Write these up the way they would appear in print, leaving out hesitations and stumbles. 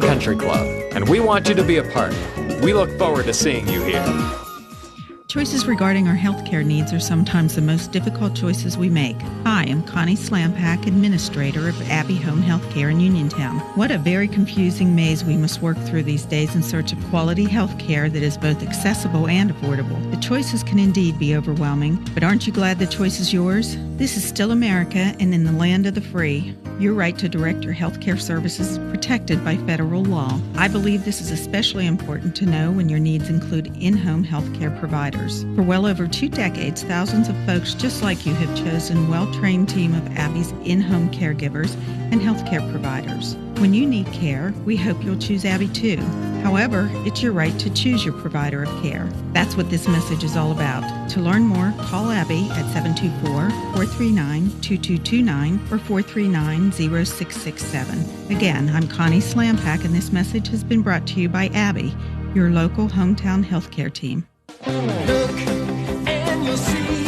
Jon Country Club, and we want you to be a part. We look forward to seeing you here. Choices regarding our healthcare needs are sometimes the most difficult choices we make. Hi, I'm Connie Slampak, Administrator of Abbey Home Healthcare in Uniontown. What a very confusing maze we must work through these days in search of quality healthcare that is both accessible and affordable. The choices can indeed be overwhelming, but aren't you glad the choice is yours? This is still America and in the land of the free. Your right to direct your healthcare services is protected by federal law. I believe this is especially important to know when your needs include in-home healthcare providers. For well over 2 decades, thousands of folks just like you have chosen a well-trained team of Abbey's in-home caregivers and healthcare providers. When you need care, we hope you'll choose Abbey too. However, it's your right to choose your provider of care. That's what this message is all about. To learn more, call Abbey at 724-439-2229 or 439-0667. Again, I'm Connie Slampak, and this message has been brought to you by Abbey, your local hometown healthcare team. Look, and you'll see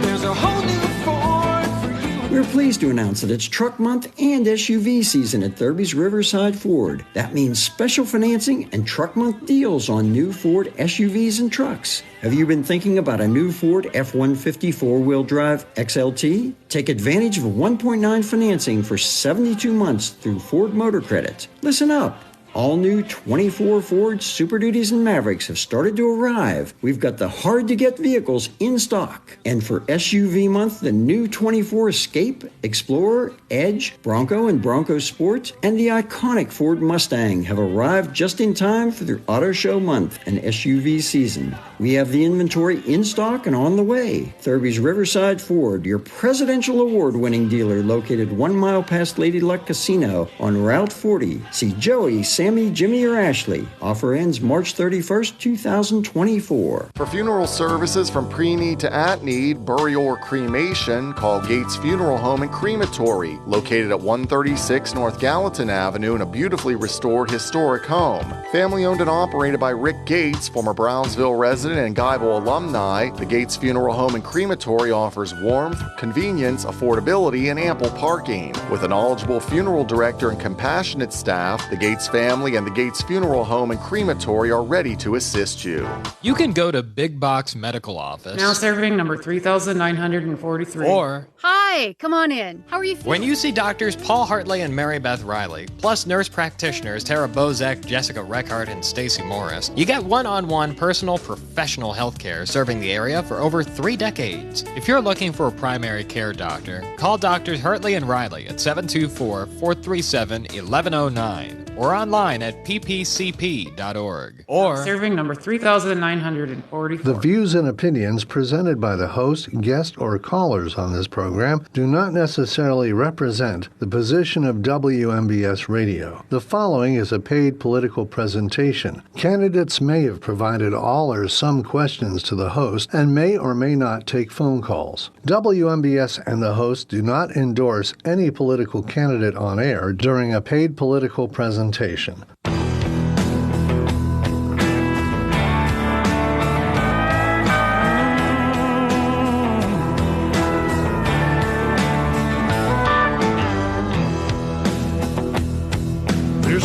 there's a whole new Ford for you. We're pleased to announce that it's Truck Month and SUV season at Thurby's Riverside Ford. That means special financing and Truck Month deals on new Ford SUVs and trucks. Have you been thinking about a new Ford F-150 four-wheel drive XLT? Take advantage of a 1.9 financing for 72 months through Ford Motor Credit. Listen up. All new 24 Ford Super Duties and Mavericks have started to arrive. We've got the hard-to-get vehicles in stock. And for SUV month, the new 24 Escape, Explorer, Edge, Bronco, and Bronco Sport, and the iconic Ford Mustang have arrived just in time for their Auto Show month and SUV season. We have the inventory in stock and on the way. Thurby's Riverside Ford, your presidential award-winning dealer located 1 mile past Lady Luck Casino on Route 40. See Joey, Sammy, Jimmy, or Ashley. Offer ends March 31st, 2024. For funeral services from pre-need to at-need, burial or cremation, call Gates Funeral Home and Crematory, located at 136 North Gallatin Avenue in a beautifully restored historic home. Family owned and operated by Rick Gates, former Brownsville resident and Guyville alumni, the Gates Funeral Home and Crematory offers warmth, convenience, affordability, and ample parking. With a knowledgeable funeral director and compassionate staff, the Gates family and the Gates Funeral Home and Crematory are ready to assist you. You can go to Big Box Medical Office. Now serving number 3,943. Or, hi, come on in. How are you feeling? when you see doctors Paul Hartley and Mary Beth Riley, plus nurse practitioners Tara Bozek, Jessica Reckhart, and Stacy Morris, you get one-on-one personal professional health care serving the area for over 3 decades. If you're looking for a primary care doctor, call Doctors Hartley and Riley at 724-437-1109 or online at ppcp.org. Or serving number 3,944. The views and opinions presented by the host, guest, or callers on this program do not necessarily represent the position of WMBS Radio. The following is a paid political presentation. Candidates may have provided all or some questions to the host and may or may not take phone calls. WMBS and the host do not endorse any political candidate on air during a paid political presentation. This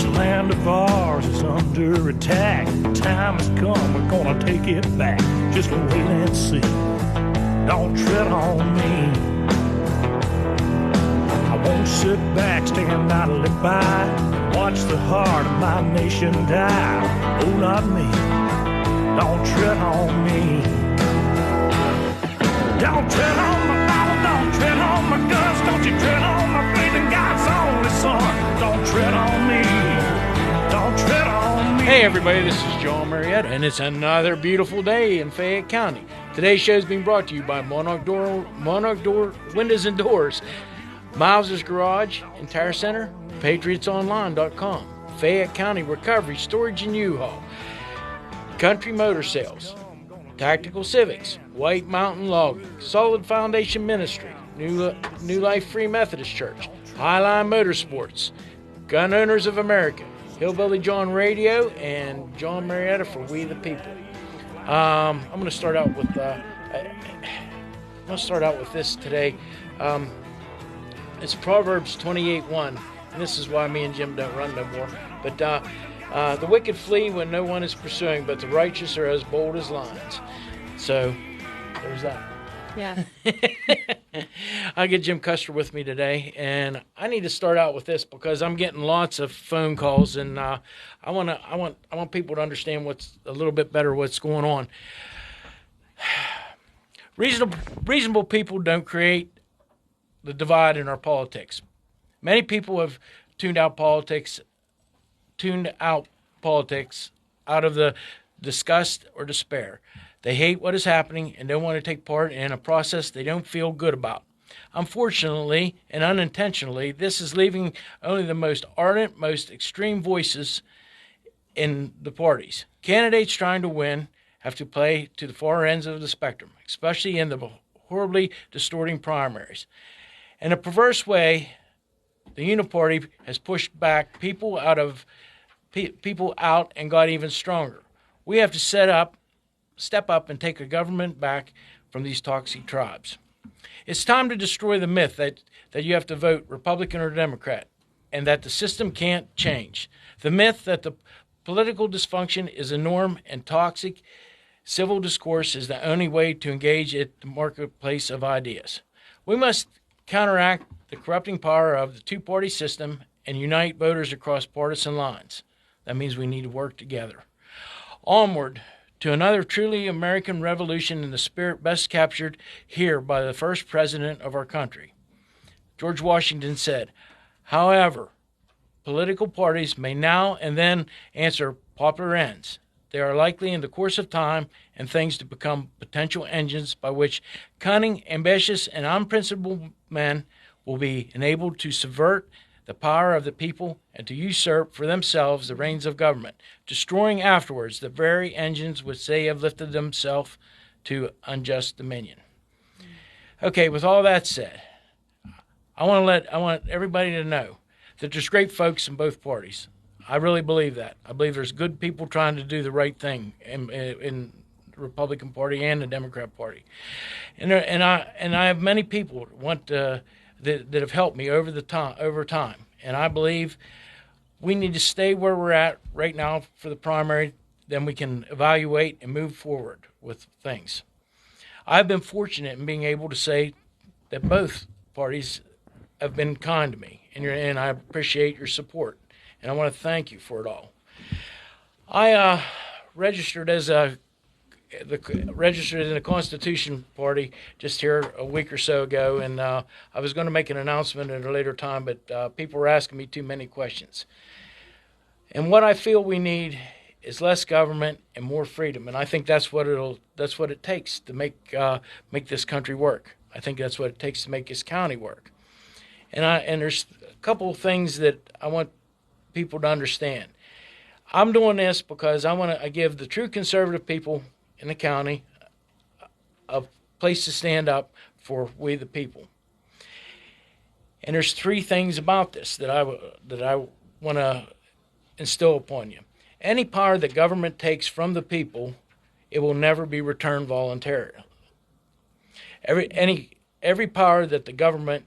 land of ours is under attack. Time has come, we're gonna take it back. Just wait and see. Don't tread on me. I won't sit back, stand idly by. Watch the heart of my nation die. Oh, not me. Don't tread on me. Don't tread on my Bible. Don't tread on my guns. Don't you tread on my faith in God's only Son. Don't tread on me. Don't tread on me. Hey everybody, this is Jon Marietta, and it's another beautiful day in Fayette County. Today's show is being brought to you by Monarch Door Windows and Doors, Miles's Garage and Tire Center, PatriotsOnline.com, Fayette County Recovery Storage and U-Haul, Country Motor Sales, Tactical Civics, White Mountain Logging, Solid Foundation Ministry, New Life Free Methodist Church, Highline Motorsports, Gun Owners of America, Hillbilly Jon Radio, and Jon Marietta for We the People. I'm going to start out with this today. It's Proverbs 28:1, and this is why me and Jim don't run no more. But the wicked flee when no one is pursuing, but the righteous are as bold as lions. So there's that. Yeah. I get Jim Custer with me today, and I need to start out with this because I'm getting lots of phone calls, and I want people to understand what's a little bit better what's going on. Reasonable people don't create the divide in our politics. Many people have tuned out politics out of the disgust or despair. They hate what is happening and don't want to take part in a process they don't feel good about. Unfortunately and unintentionally, this is leaving only the most ardent, most extreme voices in the parties. Candidates trying to win have to play to the far ends of the spectrum, especially in the horribly distorting primaries. In a perverse way, the Uniparty has pushed back people out and got even stronger. We have to step up and take a government back from these toxic tribes. It's time to destroy the myth that you have to vote Republican or Democrat and that the system can't change. The myth that the political dysfunction is a norm and toxic civil discourse is the only way to engage at the marketplace of ideas. We must counteract the corrupting power of the two-party system and unite voters across partisan lines. That means we need to work together. Onward to another truly American revolution in the spirit best captured here by the first president of our country. George Washington said, however, political parties may now and then answer popular ends. They are likely in the course of time and things to become potential engines by which cunning, ambitious, and unprincipled men will be enabled to subvert the power of the people and to usurp for themselves the reins of government, destroying afterwards the very engines which they have lifted themselves to unjust dominion. Okay, with all that said, I want everybody to know that there's great folks in both parties. I really believe that. I believe there's good people trying to do the right thing in the Republican Party and the Democrat Party, and I have many people that have helped me over time, and I believe we need to stay where we're at right now for the primary. Then we can evaluate and move forward with things. I've been fortunate in being able to say that both parties have been kind to me, and I appreciate your support. And I want to thank you for it all. I registered in the Constitution Party just here a week or so ago, and I was going to make an announcement at a later time, but people were asking me too many questions. And what I feel we need is less government and more freedom, and I think that's what it takes to make this country work. I think that's what it takes to make this county work. And there's a couple of things that I want people to understand. I'm doing this because I give the true conservative people in the county a place to stand up for we the people. And there's three things about this that I want to instill upon you. Any power that government takes from the people, it will never be returned voluntarily. Every power that the government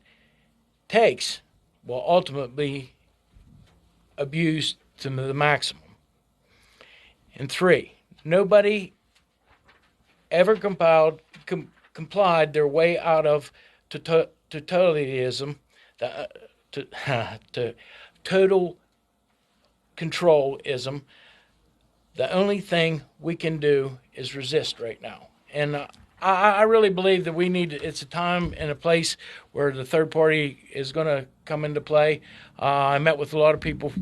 takes will ultimately abused to the maximum. And three, nobody ever complied their way out of totalitarianism, to total controlism. The only thing we can do is resist right now. And I really believe that it's a time and a place where the third party is going to come into play. I met with a lot of people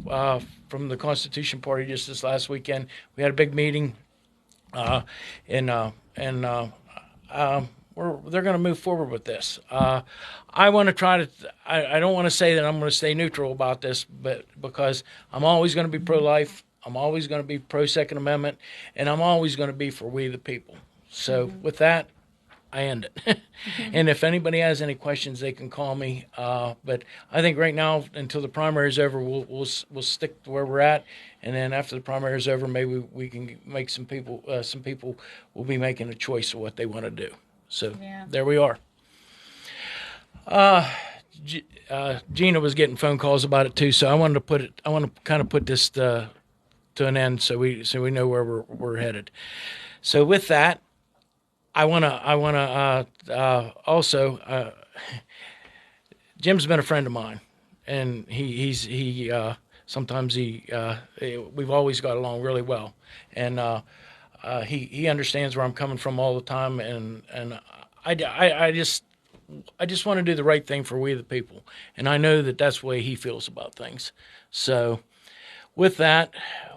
from the Constitution Party just this last weekend. We had a big meeting, and they're going to move forward with this. I want to try to. I don't want to say that I'm going to stay neutral about this, but because I'm always going to be pro-life, I'm always going to be pro-Second Amendment, and I'm always going to be for we the people. So with that, I end it. And if anybody has any questions, they can call me. But I think right now, until the primary is over, we'll stick to where we're at. And then after the primary is over, maybe we can make some people will be making a choice of what they want to do. So There we are. Gina was getting phone calls about it too, so I want to kind of put this to an end, so we know where we're headed. So with that, I want to also. Jim's been a friend of mine, and he sometimes we've always got along really well, and he understands where I'm coming from all the time, and I just want to do the right thing for we the people, and I know that that's the way he feels about things. So with that,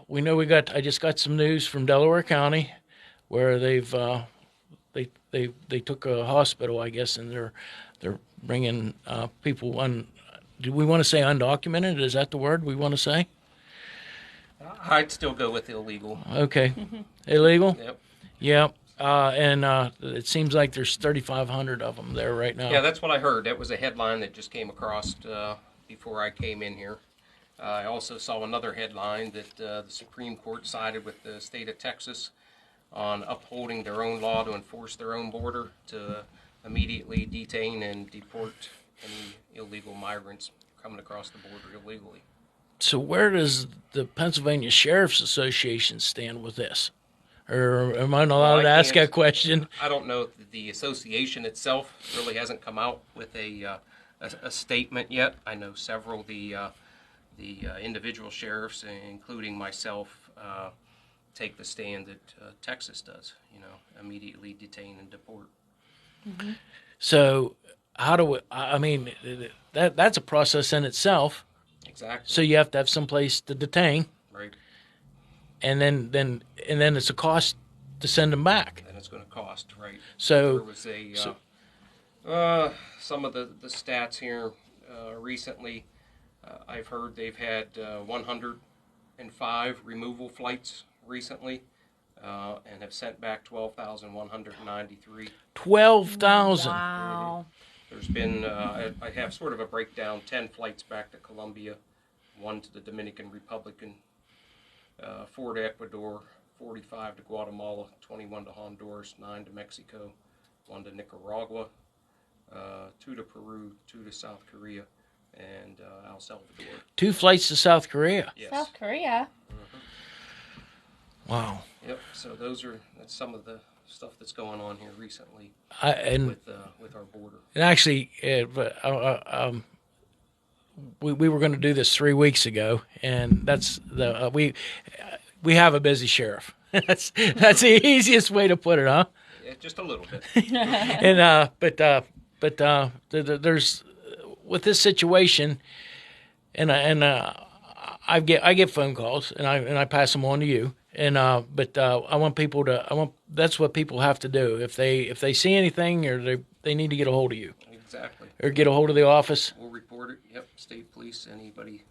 we know I just got some news from Delaware County, where they took a hospital, I guess, and they're bringing people on. Do we want to say undocumented? Is that the word we want to say? I'd still go with illegal. Okay. Illegal? Yep. Yep. And it seems like there's 3,500 of them there right now. Yeah, that's what I heard. That was a headline that just came across before I came in here. I also saw another headline that the Supreme Court sided with the state of Texas on upholding their own law to enforce their own border to immediately detain and deport any illegal migrants coming across the border illegally. So where does the Pennsylvania Sheriff's Association stand with this? Or am I not allowed to ask that question? I don't know if the association itself really hasn't come out with a statement yet. I know several of the individual sheriffs, including myself, take the stand that Texas does, immediately detain and deport. Mm-hmm. So how do we, I mean, that's a process in itself. Exactly. So you have to have some place to detain. Right. And then it's a cost to send them back. And it's going to cost, right. So there was some of the stats here recently. I've heard they've had 105 removal flights recently. And have sent back 12,193. 12,000. Wow. There's been, I have sort of a breakdown, 10 flights back to Colombia, 1 to the Dominican Republic, 4 to Ecuador, 45 to Guatemala, 21 to Honduras, 9 to Mexico, 1 to Nicaragua, 2 to Peru, 2 to South Korea, and El Salvador. 2 flights to South Korea. Yes. South Korea. Mm-hmm. Wow. Yep. So that's some of the stuff that's going on here recently with our border. And actually, we were going to do this 3 weeks ago, and that's we have a busy sheriff. that's the easiest way to put it, huh? Yeah, just a little bit. And there's with this situation, and I get phone calls, and I pass them on to you. And but I want people to. That's what people have to do if they see anything, or they need to get a hold of you. Exactly. Or get a hold of the office. We'll report it. Yep. State police, anybody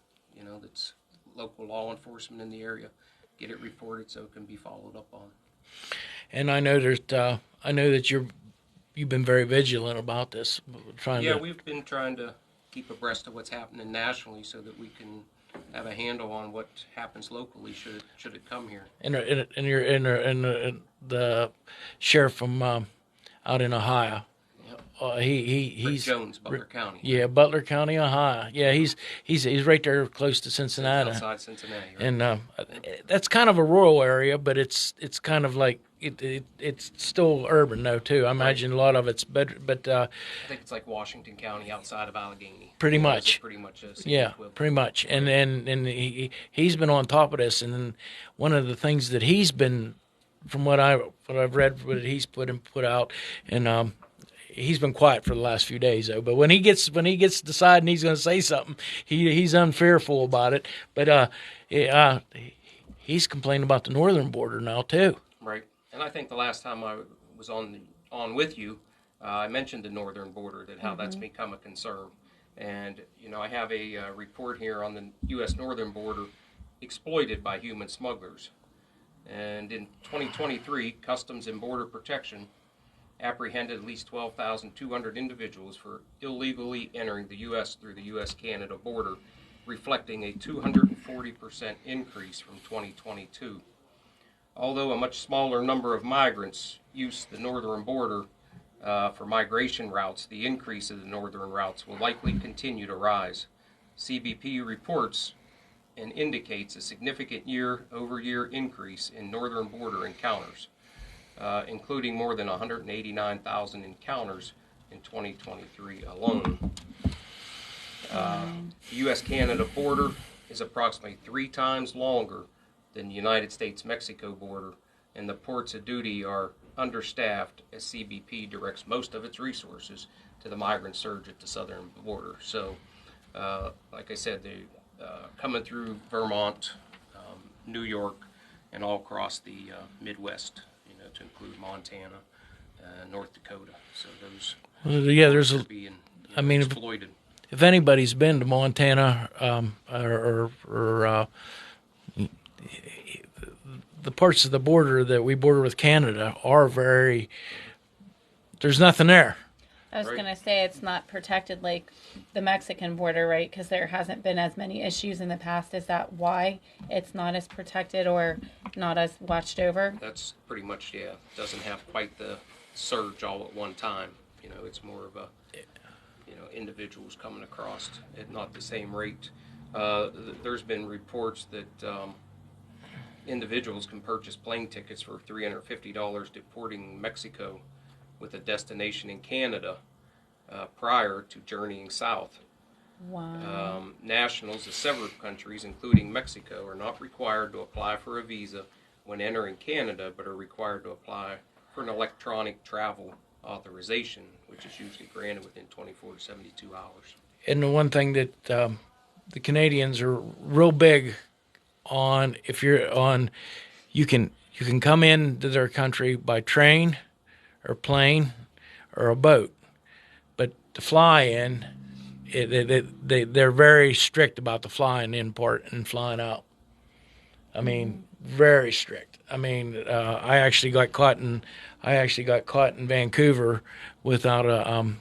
that's local law enforcement in the area, get it reported so it can be followed up on. And I know that you've been very vigilant about this. We've been trying to keep abreast of what's happening nationally so that we can have a handle on what happens locally should it come here. And the sheriff from out in Ohio. He's Jones, Butler County. Yeah, Butler County, Ohio. Yeah, he's right there close to Cincinnati. Outside Cincinnati. Right? And that's kind of a rural area, but it's kind of like it's still urban though too. I imagine a lot of it's better, but I think it's like Washington County outside of Allegheny. Pretty much. Pretty much. Pretty much. Right. And he's been on top of this, and one of the things that he's been, from what I've read, what he's put out, and he's been quiet for the last few days though. But when he gets deciding he's going to say something, he's unfearful about it. But he's complaining about the northern border now too. Right. And I think the last time I was on with you, I mentioned the northern border, that how that's become a concern. And I have a report here on the U.S. northern border exploited by human smugglers. And in 2023, Customs and Border Protection apprehended at least 12,200 individuals for illegally entering the U.S. through the U.S.-Canada border, reflecting a 240% increase from 2022. Although a much smaller number of migrants use the northern border, For migration routes, the increase of the northern routes will likely continue to rise. CBP reports and indicates a significant year-over-year increase in northern border encounters, including more than 189,000 encounters in 2023 alone. The U.S.-Canada border is approximately 3 times longer than the United States-Mexico border, and the ports of duty are understaffed as CBP directs most of its resources to the migrant surge at the southern border. So, like I said, they coming through Vermont, New York, and all across the Midwest, to include Montana, North Dakota. So those there's are being exploited. If anybody's been to Montana or the parts of the border that we border with Canada are there's nothing there. I was going to say it's not protected like the Mexican border, right? Because there hasn't been as many issues in the past. Is that why it's not as protected or not as watched over? That's pretty much, yeah. It doesn't have quite the surge all at one time. It's more of a, individuals coming across at not the same rate. There's been reports that individuals can purchase plane tickets for $350 deporting Mexico with a destination in Canada prior to journeying south. Wow. Nationals of several countries, including Mexico, are not required to apply for a visa when entering Canada, but are required to apply for an electronic travel authorization, which is usually granted within 24 to 72 hours. And the one thing that the Canadians are real big on, you can come into their country by train or plane or a boat, but to fly in, they're very strict about the flying in part and flying out. I mean, very strict. I mean, I actually got caught in Vancouver without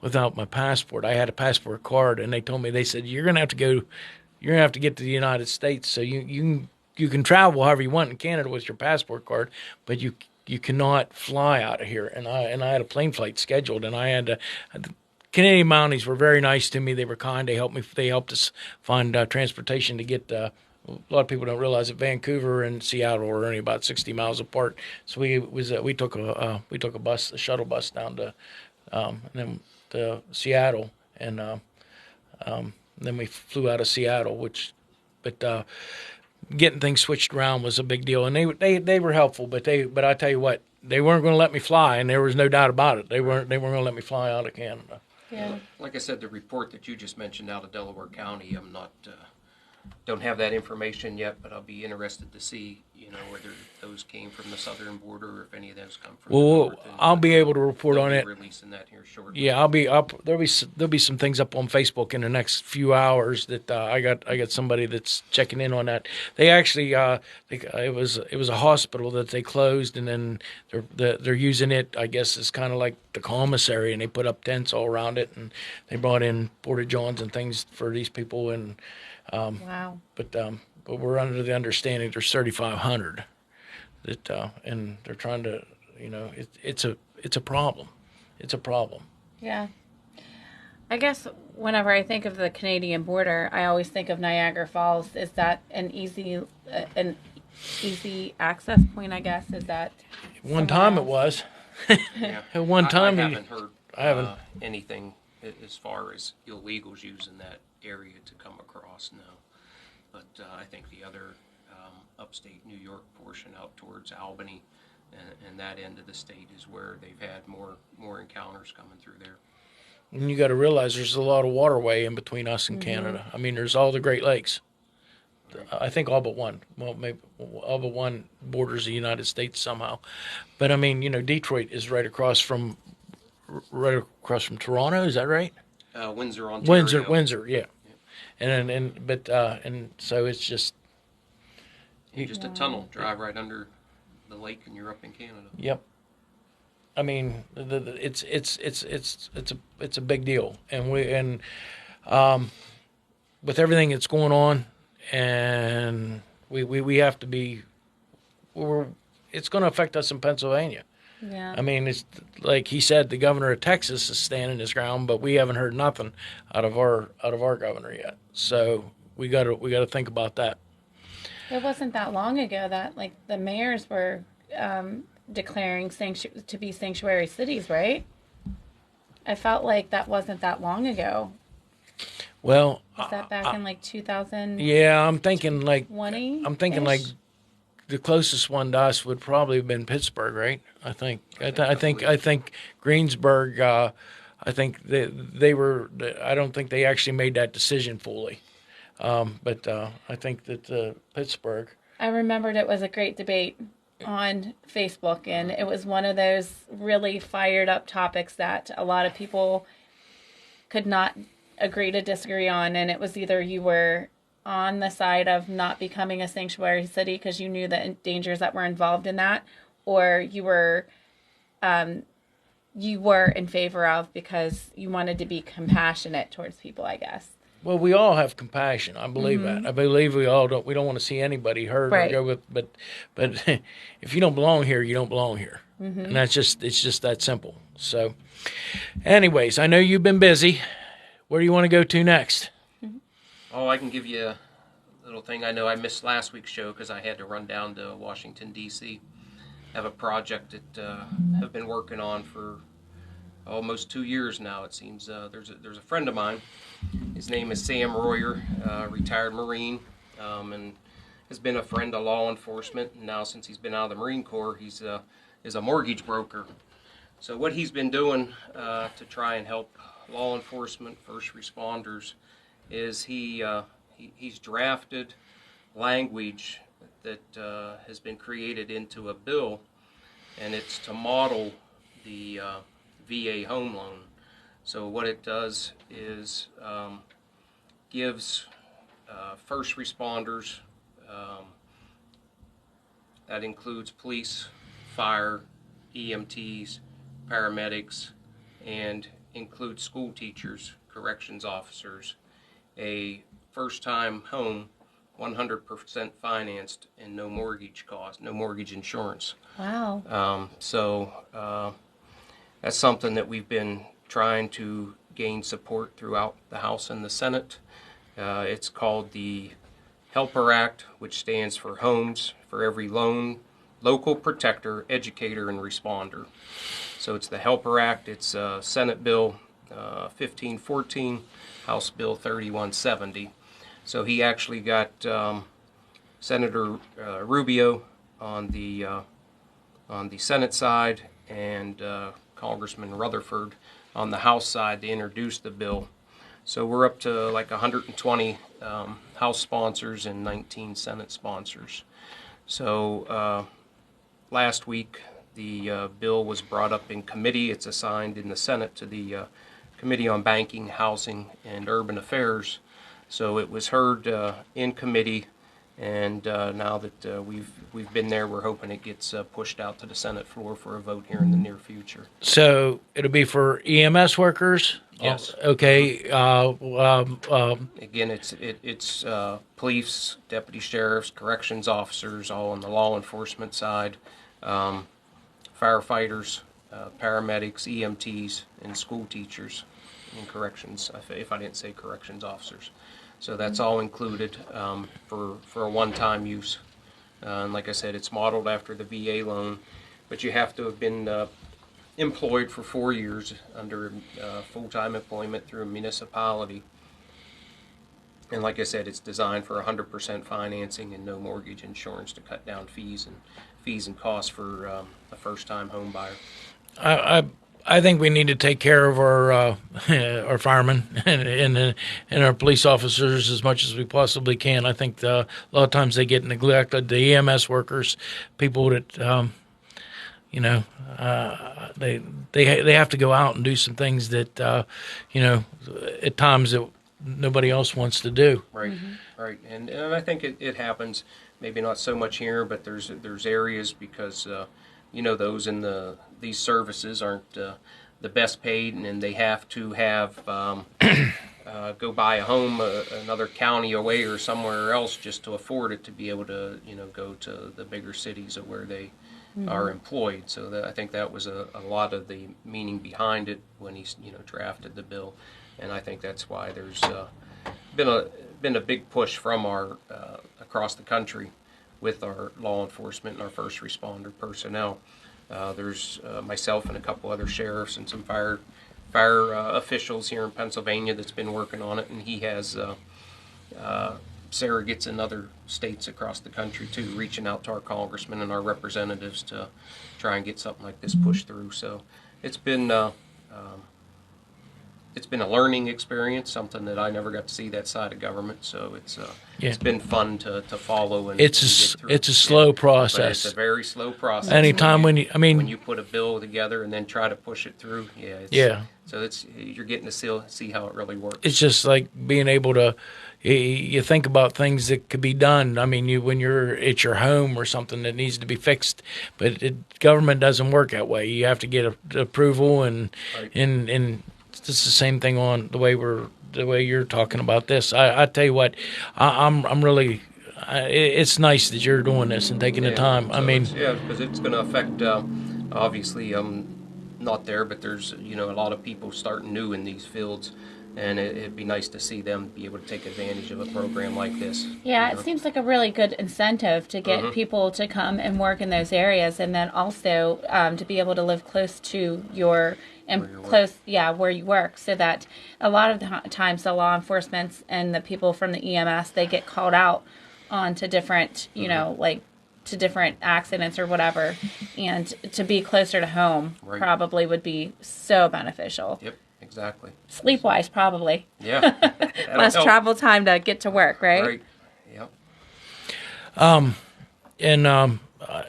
without my passport. I had a passport card, and they said you're gonna have to get to the United States, so you can travel however you want in Canada with your passport card, but you cannot fly out of here. And I had a plane flight scheduled, and the Canadian Mounties were very nice to me. They were kind. They helped us find transportation to get. A lot of people don't realize that Vancouver and Seattle are only about 60 miles apart. So we took a shuttle bus down to Seattle, and then we flew out of Seattle. But getting things switched around was a big deal, and they were helpful. But I tell you what, they weren't going to let me fly, and there was no doubt about it. They weren't going to let me fly out of Canada. Yeah. Like I said, the report that you just mentioned out of Delaware County, I'm not. Don't have that information yet, but I'll be interested to see, whether those came from the southern border or if any of those come from the north. I'll be able to report on it. Releasing that here shortly. Yeah, there'll be some things up on Facebook in the next few hours that I got somebody that's checking in on that. They actually it was a hospital that they closed, and then they're using it, I guess, as kind of like the commissary, and they put up tents all around it, and they brought in porta-johns and things for these people, and wow. But we're under the understanding there's 3,500 that, and they're trying to, it's a problem. It's a problem. Yeah. I guess whenever I think of the Canadian border, I always think of Niagara Falls. Is that an easy access point, I guess? Is that one time else? It was. Yeah. At one time I haven't heard anything as far as illegals using that area to come across, no. But I think the other upstate New York portion out towards Albany and that end of the state is where they've had more encounters coming through there. And you got to realize there's a lot of waterway in between us and Canada. I mean, there's all the Great Lakes. I think all but one. Well, maybe all but one borders the United States somehow. But I mean, Detroit is right across from Toronto. Is that right? Windsor, Ontario. Windsor, yeah. And so it's just just a tunnel, drive right under the lake, and you're up in Canada. Yep. I mean, it's a big deal, and with everything that's going on, and we have to be. It's going to affect us in Pennsylvania. Yeah. I mean, it's like he said, the governor of Texas is standing his ground, but we haven't heard nothing out of our governor yet. So we got to think about that. It wasn't that long ago that like the mayors were declaring to be sanctuary cities, right? I felt like that wasn't that long ago. Well, was that back in like 2000? Yeah, I'm thinking like 20? I'm thinking like the closest one to us would probably have been Pittsburgh, right? I think Greensburg. I think they were. I don't think they actually made that decision fully. But I think that Pittsburgh. I remembered it was a great debate on Facebook, and it was one of those really fired up topics that a lot of people could not agree to disagree on. And it was either you were on the side of not becoming a sanctuary city because you knew the dangers that were involved in that, or you were in favor of because you wanted to be compassionate towards people, I guess. Well, we all have compassion. I believe that. I believe we all don't. We don't want to see anybody hurt or go with. But if you don't belong here, you don't belong here, and it's just that simple. So, anyways, I know you've been busy. Where do you want to go to next? Oh, I can give you a little thing. I know I missed last week's show because I had to run down to Washington, D.C. I have a project that I've been working on for almost 2 years now, it seems. There's a friend of mine. His name is Sam Royer, retired Marine, and has been a friend of law enforcement. And now, since he's been out of the Marine Corps, he's is a mortgage broker. So what he's been doing to try and help law enforcement, first responders, is he's drafted language that has been created into a bill, and it's to model the VA home loan. So what it does is gives first responders, that includes police, fire, EMTs, paramedics, and includes school teachers, corrections officers, a first-time home, 100% financed, and no mortgage cost, no mortgage insurance. Wow. So that's something that we've been trying to gain support throughout the House and the Senate. It's called the HELPER Act, which stands for Homes for Every Loan, Local Protector, Educator, and Responder. So it's the HELPER Act. It's Senate Bill 1514, House Bill 3170. So he actually got Senator Rubio on the Senate side and Congressman Rutherford on the House side to introduce the bill. So we're up to like 120 House sponsors and 19 Senate sponsors. So last week the bill was brought up in committee. It's assigned in the Senate to the Committee on Banking, Housing, and Urban Affairs. So it was heard in committee, and now that we've been there, we're hoping it gets pushed out to the Senate floor for a vote here in the near future. So it'll be for EMS workers? Yes. Okay. Again, it's police, deputy sheriffs, corrections officers, all on the law enforcement side, firefighters, paramedics, EMTs, and school teachers in corrections, if I didn't say corrections officers. So that's all included for a one-time use. And like I said, it's modeled after the VA loan, but you have to have been employed for 4 years under full-time employment through a municipality. And like I said, it's designed for 100% financing and no mortgage insurance to cut down fees and costs for a first-time home buyer. I think we need to take care of our firemen and our police officers as much as we possibly can. I think a lot of times they get neglected. The EMS workers, people that they have to go out and do some things that at times that nobody else wants to do. Right, right, and I think it happens. Maybe not so much here, but there's areas because. Those in these services aren't the best paid, and they have to have go buy a home another county away or somewhere else just to afford it to be able to go to the bigger cities of where they are employed. So that, I think that was a lot of the meaning behind it when he drafted the bill, and I think that's why there's been a big push from our across the country with our law enforcement and our first responder personnel. There's myself and a couple other sheriffs and some fire officials here in Pennsylvania that's been working on it, and he has surrogates in other states across the country too, reaching out to our congressmen and our representatives to try and get something like this pushed through. So it's been a learning experience, something that I never got to see that side of government. So it's been fun to follow and it's a slow process. But it's a very slow process. Anytime when you put a bill together and then try to push it through, So you're getting to see how it really works. It's just like being able to. You think about things that could be done. I mean, when you're at your home or something that needs to be fixed, but government doesn't work that way. You have to get approval, and it's the same thing on the way you're talking about this. I tell you what, I'm really. It's nice that you're doing this and taking the time. So because it's going to affect. Obviously, not there, but there's a lot of people starting new in these fields. And it'd be nice to see them be able to take advantage of a program like this. Yeah, it seems like a really good incentive to get people to come and work in those areas, and then also to be able to live close to where you work, so that a lot of the times the law enforcement and the people from the EMS, they get called out onto different, to different accidents or whatever, and to be closer to home probably would be so beneficial. Yep. Exactly. Sleep-wise, probably. Yeah. Less travel time to get to work, right? Right. Yep.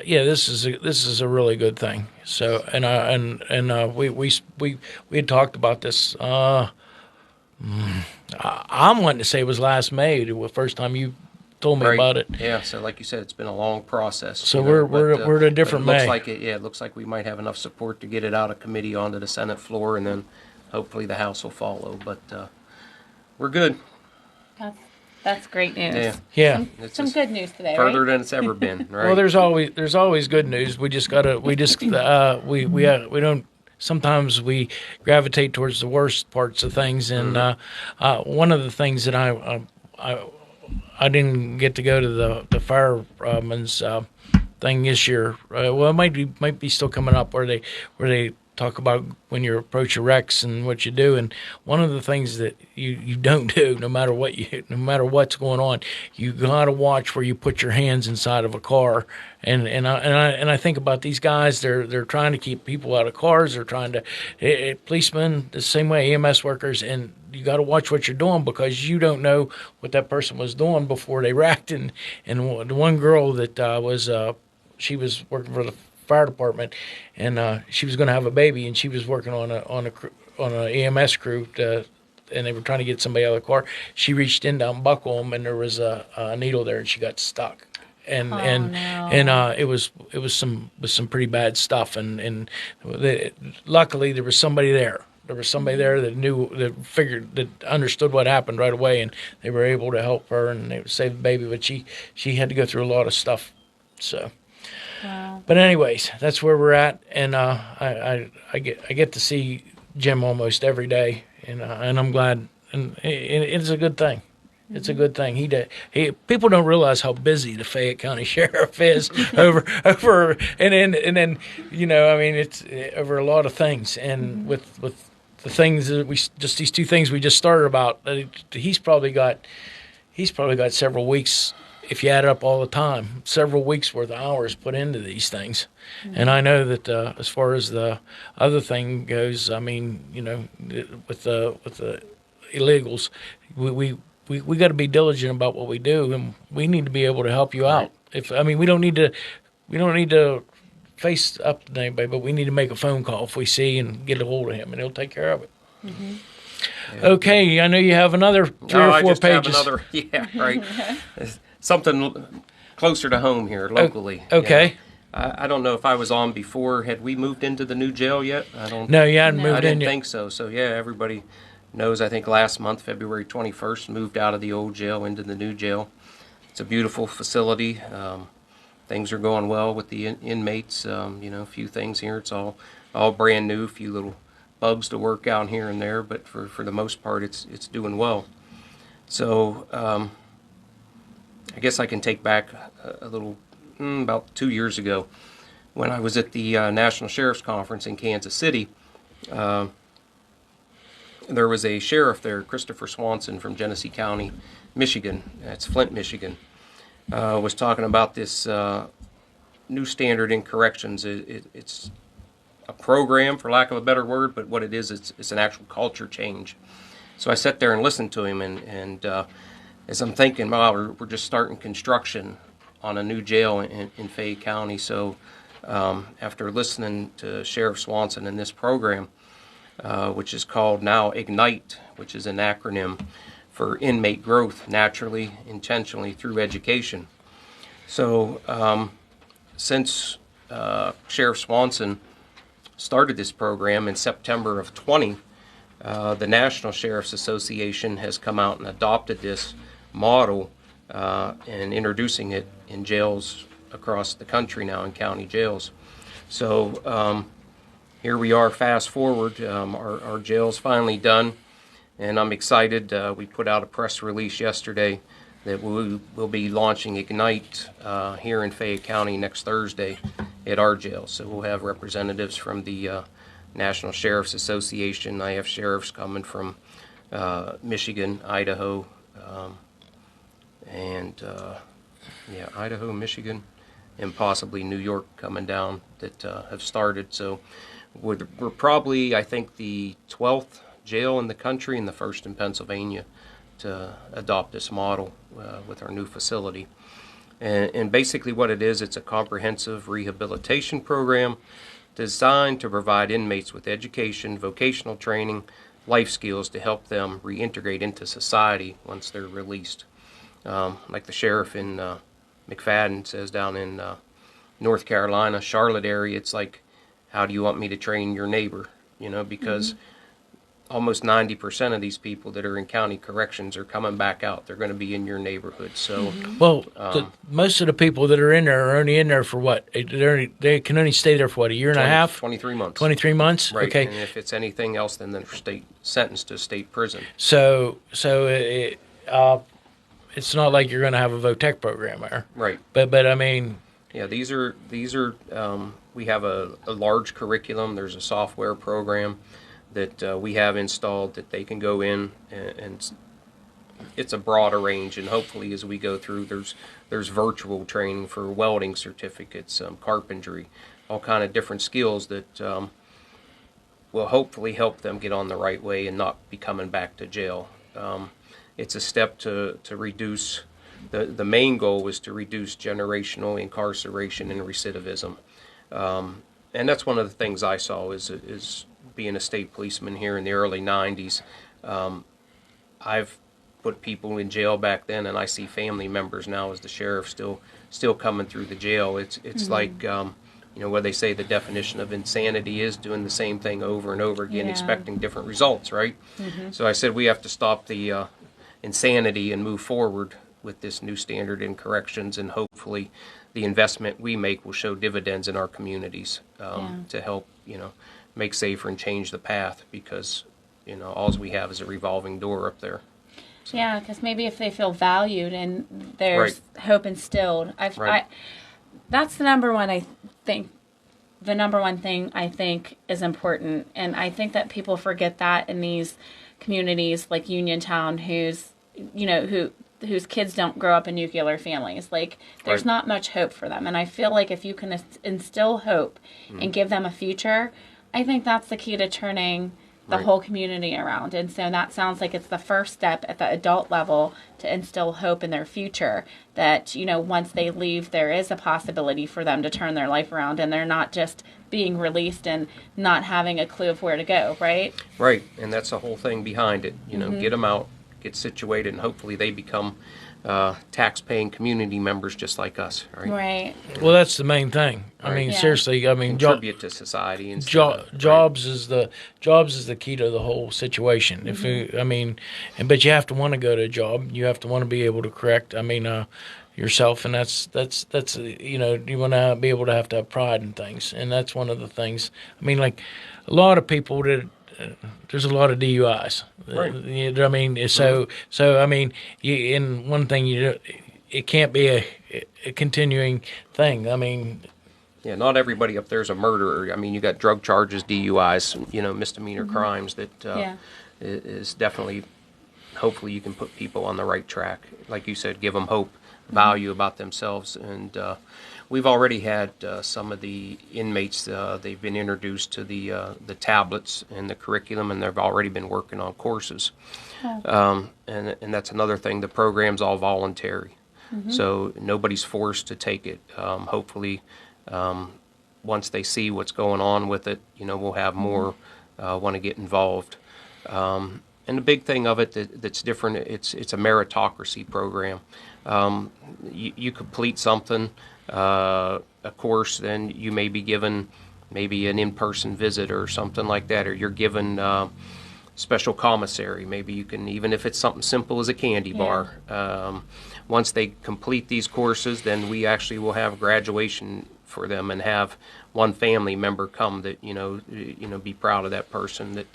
This is a really good thing. So, we had talked about this. I'm wanting to say it was last May, the first time you told me about it. Yeah. So, like you said, it's been a long process. So we're at a different May. It looks like we might have enough support to get it out of committee onto the Senate floor, and then. Hopefully the House will follow, but we're good. That's great news. Yeah. Some good news today. Further than it's ever been. Right. Well, there's always good news. We don't. Sometimes we gravitate towards the worst parts of things, and one of the things that I didn't get to go to the fireman's thing this year. Well, it might be still coming up where they talk about when you approach your wrecks and what you do, and one of the things that you don't do, no matter what's going on, you gotta watch where you put your hands inside of a car. And I think about these guys. They're trying to keep people out of cars. They're trying to policemen the same way, EMS workers, and you got to watch what you're doing because you don't know what that person was doing before they wrecked. And the one girl that she was working for the fire department, and she was going to have a baby, and she was working on a EMS crew, and they were trying to get somebody out of the car. She reached in down buckle them, and there was a needle there, and she got stuck. And it was some pretty bad stuff, and luckily there was somebody there. There was somebody there that understood what happened right away, and they were able to help her and they saved the baby. But she had to go through a lot of stuff, so. Wow. But anyways, that's where we're at, and I get to see Jim almost every day, and I'm glad, and it's a good thing. It's a good thing. People don't realize how busy the Fayette County Sheriff is over, and then it's over a lot of things, and with the things that these two things we just started about, he's probably got several weeks. If you add it up all the time, several weeks worth of hours put into these things. Mm-hmm. And I know that as far as the other thing goes, I mean, with the illegals, we got to be diligent about what we do, and we need to be able to help you out. We don't need to face up to anybody, but we need to make a phone call if we see and get a hold of him, and he'll take care of it. Mm-hmm. Yeah. Okay, I know you have another 3 or 4 pages. Right. Something closer to home here, locally. Okay. Yeah. I don't know if I was on before. Had we moved into the new jail yet? No, you hadn't moved in yet. I didn't think so. So, yeah, everybody knows, I think last month, February 21st, moved out of the old jail into the new jail. It's a beautiful facility. things are going well with the inmates. A few things here. It's all brand new. A few little bugs to work out here and there, but for the most part, it's doing well. So I guess I can take back a little, about 2 years ago, when I was at the National Sheriff's Conference in Kansas City. There was a sheriff there, Christopher Swanson from Genesee County, Michigan. That's Flint, Michigan. Was talking about this new standard in corrections. It's a program, for lack of a better word, but what it is, it's an actual culture change. So I sat there and listened to him, and as I'm thinking, wow, we're just starting construction on a new jail in Fayette County. So after listening to Sheriff Swanson in this program, which is called now IGNITE, which is an acronym for Inmate Growth Naturally, Intentionally Through Education. So since Sheriff Swanson started this program in September of 20, the National Sheriff's Association has come out and adopted this model and introducing it in jails across the country now, in county jails. So here we are, fast forward, our jail's finally done, and I'm excited. We put out a press release yesterday that we'll be launching IGNITE here in Fayette County next Thursday at our jail. So we'll have representatives from the National Sheriff's Association. I have sheriffs coming from Michigan, Idaho, Idaho, Michigan, and possibly New York coming down that have started. So we're probably, I think, the 12th jail in the country and the first in Pennsylvania to adopt this model with our new facility. And basically what it is, it's a comprehensive rehabilitation program designed to provide inmates with education, vocational training, life skills to help them reintegrate into society once they're released. Like the sheriff in McFadden says down in North Carolina, Charlotte area, it's like, how do you want me to train your neighbor? Because almost 90% of these people that are in county corrections are coming back out. They're going to be in your neighborhood. So, most of the people that are in there are only in there for what? They can only stay there for what, a year and a half? 23 months. 23 months? Right. Okay. And if it's anything else, then they're sentenced to state prison. So it's not like you're going to have a VOTEC program there. Right. But I mean... Yeah, these are we have a large curriculum. There's a software program that we have installed that they can go in, and it's a broader range. And hopefully, as we go through, there's virtual training for welding certificates, carpentry, all kind of different skills that will hopefully help them get on the right way and not be coming back to jail. It's a step to reduce. The main goal was to reduce generational incarceration and recidivism. And that's one of the things I saw is being a state policeman here in the early 90s. I've put people in jail back then, and I see family members now as the sheriff still coming through the jail. It's like, what they say the definition of insanity is, doing the same thing over and over again, expecting different results, right? So I said we have to stop the insanity and move forward with this new standard in corrections, and hopefully the investment we make will show dividends in our communities to help, make safer and change the path, because, all we have is a revolving door up there. So. Yeah, because maybe if they feel valued and there's hope instilled. That's the number one, I think. The number one thing I think is important, and I think that people forget that in these communities like Uniontown, whose kids don't grow up in nuclear families. Like, there's not much hope for them. And I feel like if you can instill hope and give them a future, I think that's the key to turning the whole community around. And so that sounds like it's the first step at the adult level to instill hope in their future, that, once they leave, there is a possibility for them to turn their life around, and they're not just being released and not having a clue of where to go, right? Right, and that's the whole thing behind it. Get them out, get situated, and hopefully they become tax-paying community members just like us, right? Right. Well, that's the main thing. I mean, seriously. Contribute to society and jobs is the key to the whole situation. If but you have to want to go to a job. You have to want to be able to correct. I mean, yourself, and that's you know, you want to be able to have pride in things, and that's one of the things. I mean, like a lot of people that there's a lot of DUIs. Right. You know what I mean? So I mean, in one thing it can't be a continuing thing. I mean. Yeah, not everybody up there is a murderer. I mean, you got drug charges, DUIs, you know, misdemeanor crimes that is definitely, hopefully you can put people on the right track. Like you said, give them hope, value about themselves. And we've already had some of the inmates, they've been introduced to the tablets and the curriculum, and they've already been working on courses. And that's another thing, the program's all voluntary. So nobody's forced to take it. Hopefully, once they see what's going on with it, you know, we'll have more want to get involved. And the big thing of it that's different, it's a meritocracy program. You complete something, a course, then you may be given maybe an in-person visit or something like that, or you're given special commissary. Maybe you can, even if it's something simple as a candy bar. Once they complete these courses, then we actually will have graduation for them and have one family member come that be proud of that person that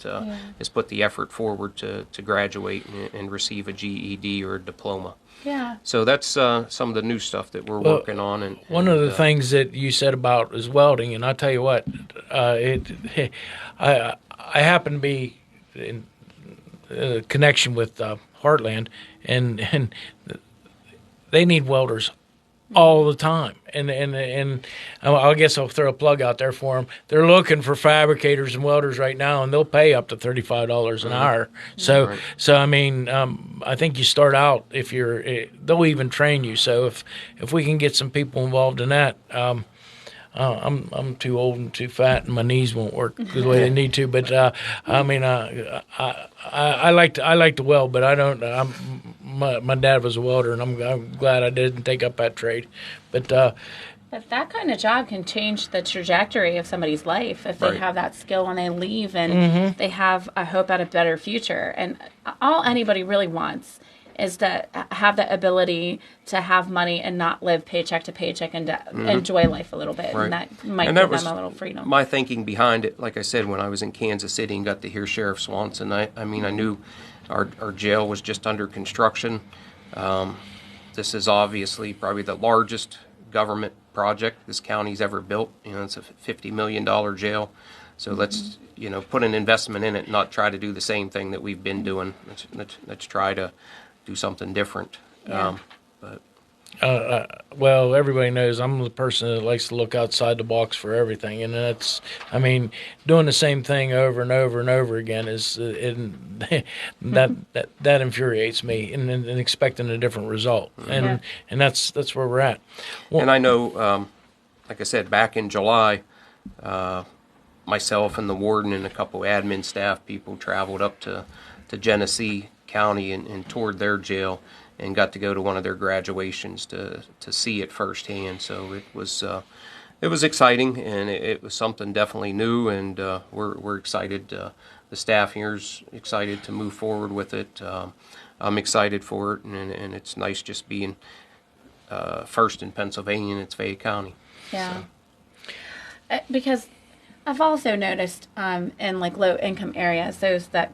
has put the effort forward to graduate and receive a GED or a diploma. Yeah. So that's some of the new stuff that we're working on. And one of the things that you said about is welding, and I tell you what, I happen to be in connection with Heartland, and they need welders all the time, and I guess I'll throw a plug out there for them. They're looking for fabricators and welders right now, and they'll pay up to $35 an hour. So I mean, I think you start out if they'll even train you. So if we can get some people involved in that. I'm too old and too fat, and my knees won't work the way they need to. But I mean, I like to weld, but I don't. My dad was a welder, and I'm glad I didn't take up that trade. But that kind of job can change the trajectory of somebody's life if they have that skill when they leave, and they have, I hope, a better future. And all anybody really wants is to have the ability to have money and not live paycheck to paycheck and to enjoy life a little bit. And that might give them a little freedom. My thinking behind it, like I said, when I was in Kansas City and got to hear Sheriff Swanson, I knew our jail was just under construction. This is obviously probably the largest government project this county's ever built. You know, it's a $50 million jail. So let's, put an investment in it and not try to do the same thing that we've been doing. Let's try to do something different. Yeah. Well, everybody knows I'm the person that likes to look outside the box for everything, and doing the same thing over and over and over again that infuriates me, and expecting a different result, and that's where we're at. Well, and I know, like I said, back in July, myself and the warden and a couple admin staff people traveled up to Genesee County and toured their jail and got to go to one of their graduations to see it firsthand. So it was exciting, and it was something definitely new, and we're excited. The staff here's excited to move forward with it. I'm excited for it, and it's nice just being first in Pennsylvania, and it's Fayette County. Yeah. So. Because I've also noticed in like low income areas, those that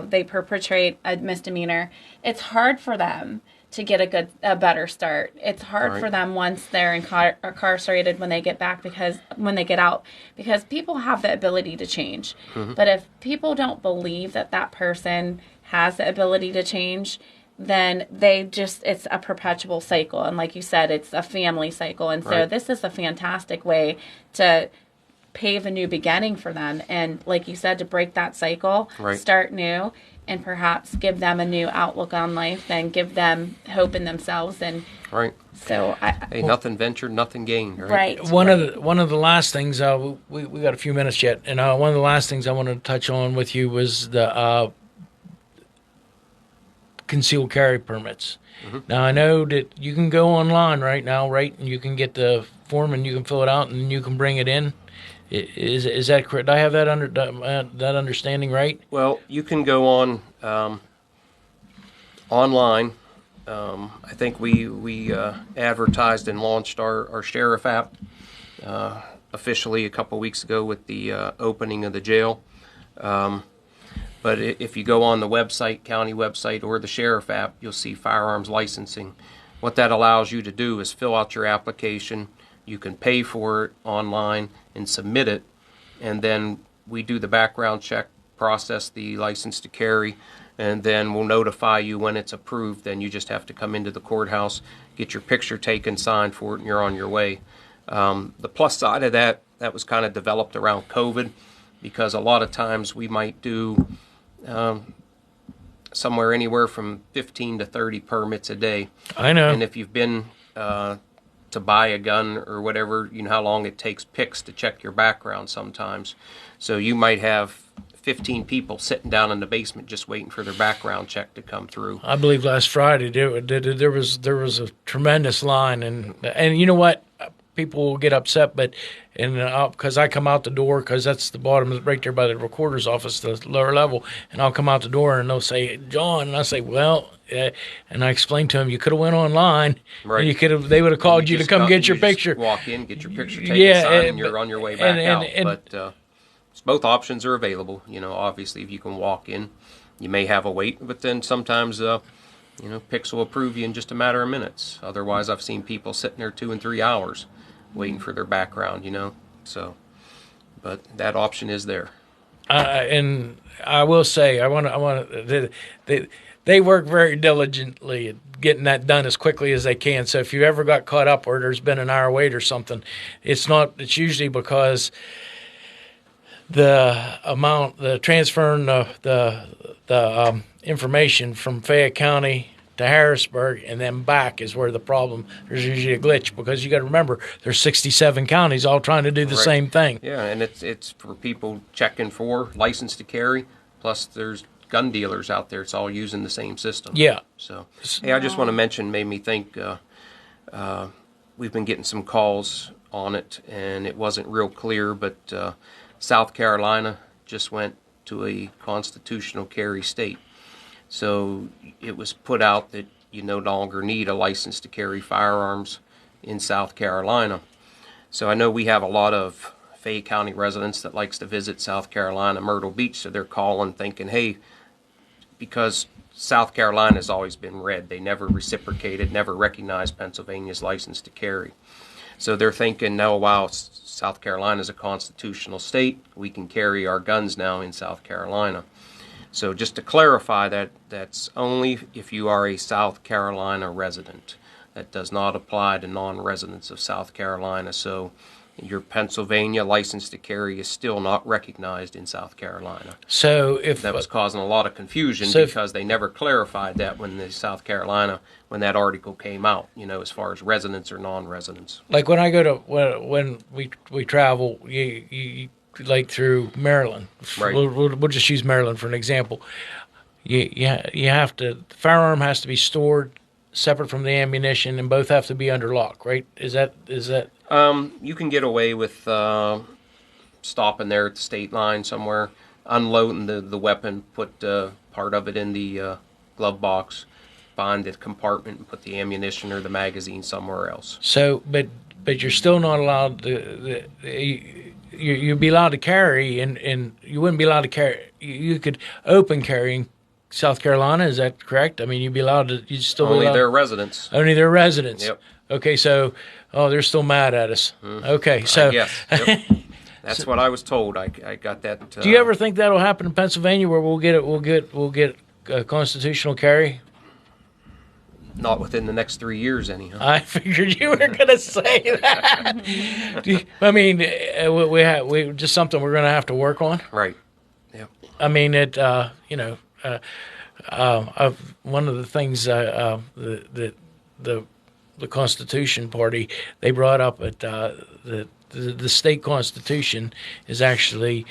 they perpetrate a misdemeanor, it's hard for them to get a better start. It's hard for them once they're incarcerated when they get out, because people have the ability to change. But if people don't believe that person has the ability to change, then it's a perpetual cycle. And like you said, it's a family cycle. And so this is a fantastic way to pave a new beginning for them, and like you said, to break that cycle, start new, and perhaps give them a new outlook on life and give them hope in themselves. And so nothing ventured, nothing gained. Right. One of the last things we got a few minutes yet, and one of the last things I wanted to touch on with you was the concealed carry permits. Now I know that you can go online right now, and you can get the form and you can fill it out and you can bring it in. Is that correct? Do I have that that understanding right? Well, you can go on online I think we advertised and launched our sheriff app officially a couple weeks ago with the opening of the jail. But if you go on the website, county website, or the sheriff app, you'll see firearms licensing. What that allows you to do is fill out your application. You can pay for it online and submit it, and then we do the background check, process the license to carry, and then we'll notify you when it's approved. Then you just have to come into the courthouse, get your picture taken, signed for it, and you're on your way. The plus side of that was kind of developed around COVID, because a lot of times we might do somewhere anywhere from 15 to 30 permits a day. I know. And if you've been to buy a gun or whatever, you know how long it takes PICS to check your background sometimes. So you might have 15 people sitting down in the basement just waiting for their background check to come through. I believe last Friday there was a tremendous line, and you know what? People will get upset, but because I come out the door, because that's the bottom, right there by the recorder's office, the lower level, and I'll come out the door and they'll say, John, and I say, well, and I explain to them, you could have went online, right? And they would have called you to come get your picture. Walk in, get your picture taken, sign, and you're on your way back out. But both options are available. You know, obviously, if you can walk in, you may have a wait, but then sometimes PICS will approve you in just a matter of minutes. Otherwise, I've seen people sitting there 2 and 3 hours waiting for their background, So, but that option is there. And I will say, they work very diligently at getting that done as quickly as they can. So if you ever got caught up or there's been an hour wait or something, it's usually because the transferring the information from Fayette County to Harrisburg and then back is where the problem. There's usually a glitch, because you got to remember there's 67 counties all trying to do the same thing. Yeah, and it's for people checking for license to carry. Plus, there's gun dealers out there. It's all using the same system. Yeah. So, hey, I just want to mention, made me think. We've been getting some calls on it, and it wasn't real clear, but South Carolina just went to a constitutional carry state. So it was put out that you no longer need a license to carry firearms in South Carolina. So I know we have a lot of Fayette County residents that likes to visit South Carolina, Myrtle Beach, so they're calling thinking, hey, because South Carolina has always been red, they never reciprocated, never recognized Pennsylvania's license to carry. So they're thinking, no, wow, South Carolina is a constitutional state, we can carry our guns now in South Carolina. So just to clarify, that's only if you are a South Carolina resident. That does not apply to non-residents of South Carolina. So your Pennsylvania license to carry is still not recognized in South Carolina. So if that was causing a lot of confusion, because they never clarified that when when that article came out, as far as residents or non-residents. Like when I go to when we travel, you like through Maryland. Right. We'll just use Maryland for an example. You have to, the firearm has to be stored separate from the ammunition, and both have to be under lock, right? Is that? You can get away with stopping there at the state line somewhere, unloading the weapon, put part of it in the glove box, find the compartment, and put the ammunition or the magazine somewhere else. So, but you're still not allowed to. You'd be allowed to carry, and you wouldn't be allowed to carry. You could open carry in South Carolina. Is that correct? I mean, you'd be allowed to. You'd still only be allowed, their residents. Only their residents. Yep. Okay, so they're still mad at us. Okay, so yes, yep. That's what I was told. I got that. Do you ever think that'll happen in Pennsylvania, where we'll get a constitutional carry? Not within the next 3 years, anyhow. I figured you were going to say that. I mean, we just something we're going to have to work on. Right. Yeah. I mean, one of the things the Constitution Party, they brought up at the state constitution is actually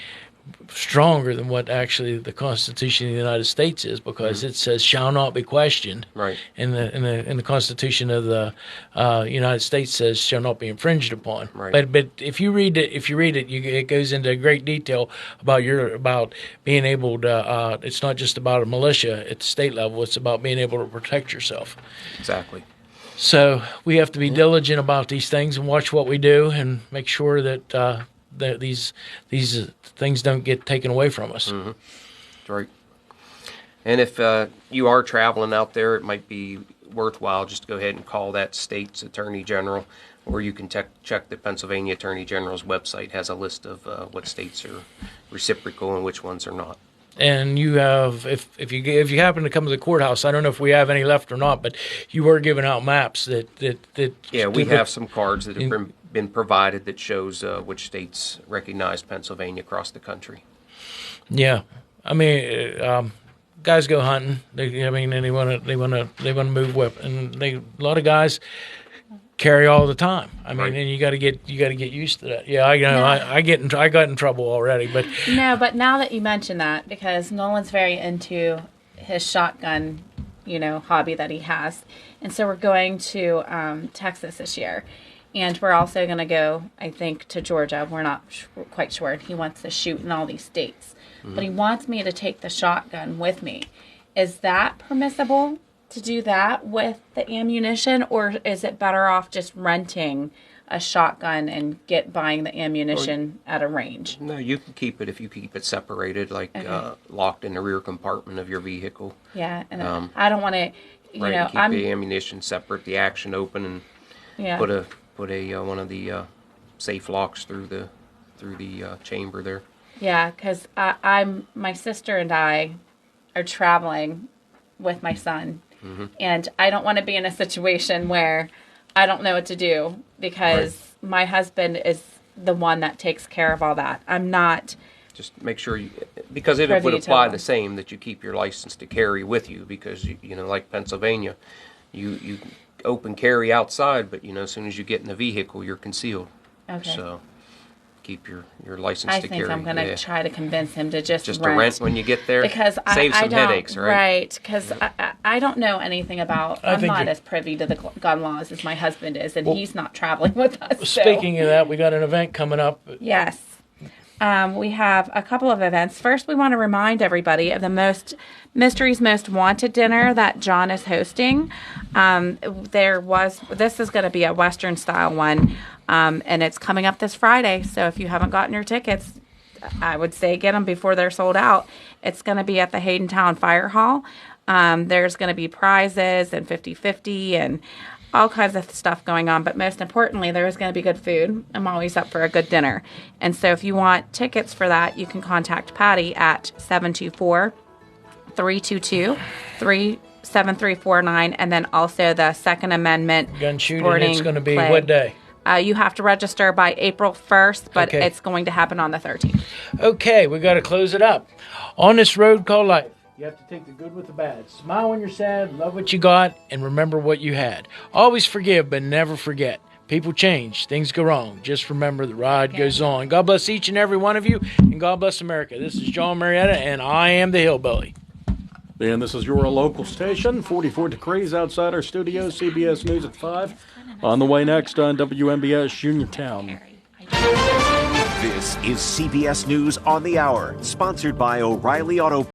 stronger than what actually the Constitution of the United States is, because it says "shall not be questioned." Right. In the Constitution of the United States says "shall not be infringed upon." Right. But if you read it, it goes into great detail about being able to. It's not just about a militia at the state level. It's about being able to protect yourself. Exactly. So we have to be diligent about these things and watch what we do and make sure that these things don't get taken away from us. Mm-hmm. That's right. And if you are traveling out there, it might be worthwhile just to go ahead and call that state's attorney general, or you can check the Pennsylvania Attorney General's website. It has a list of what states are reciprocal and which ones are not. And you have, if you happen to come to the courthouse, I don't know if we have any left or not, but you were giving out maps that yeah, we have some cards that have been provided that shows which states recognize Pennsylvania across the country. Yeah, I mean, guys go hunting. They want to move and a lot of guys carry all the time. I mean, and you got to get used to that. Yeah, I know. No. I got in trouble already, but no. But now that you mention that, because Nolan's very into his shotgun, hobby that he has, and so we're going to Texas this year, and we're also going to go, I think, to Georgia. We're not quite sure. He wants to shoot in all these states, but he wants me to take the shotgun with me. Is that permissible to do that with the ammunition, or is it better off just renting a shotgun and buying the ammunition at a range? No, you can keep it if you keep it separated, like locked in the rear compartment of your vehicle. Yeah, and I don't want to, keep the ammunition separate, the action open, and put a one of the safe locks through the chamber there. Yeah, because my sister and I are traveling with my son. Mm-hmm. And I don't want to be in a situation where I don't know what to do, because my husband is the one that takes care of all that. I'm not. Just make sure because it would apply the same, that you keep your license to carry with you, because like Pennsylvania, you open carry outside, but as soon as you get in the vehicle, you're concealed. Okay. So keep your license to carry. I think I'm going to try to convince him to just rent. To rent when you get there, because save some headaches, right? Right, because I don't know anything about. I'm not as privy to the gun laws as my husband is, and he's not traveling with us. Speaking of that, we got an event coming up. Yes. We have a couple of events. First, we want to remind everybody of the Mystery's Most Wanted dinner that Jon is hosting. This is going to be a Western style one, and it's coming up this Friday. So if you haven't gotten your tickets, I would say get them before they're sold out. It's going to be at the Haydentown Fire Hall. There's going to be prizes and 50-50 and all kinds of stuff going on, but most importantly, there is going to be good food. I'm always up for a good dinner. And so if you want tickets for that, you can contact Patty at 724-322-7349, and then also the Second Amendment gun shooting. It's going to be what day? You have to register by April 1st, but it's going to happen on the 13th. Okay, we got to close it up. On this road called life, you have to take the good with the bad. Smile when you're sad, love what you got, and remember what you had. Always forgive, but never forget. People change. Things go wrong. Just remember the ride goes on. God bless each and every one of you, and God bless America. This is Jon Marietta, and I am the Hillbilly. And this is your local station, 44 degrees outside our studio, CBS News at 5. On the way next on WMBS Uniontown. This is CBS News on the Hour, sponsored by O'Reilly Auto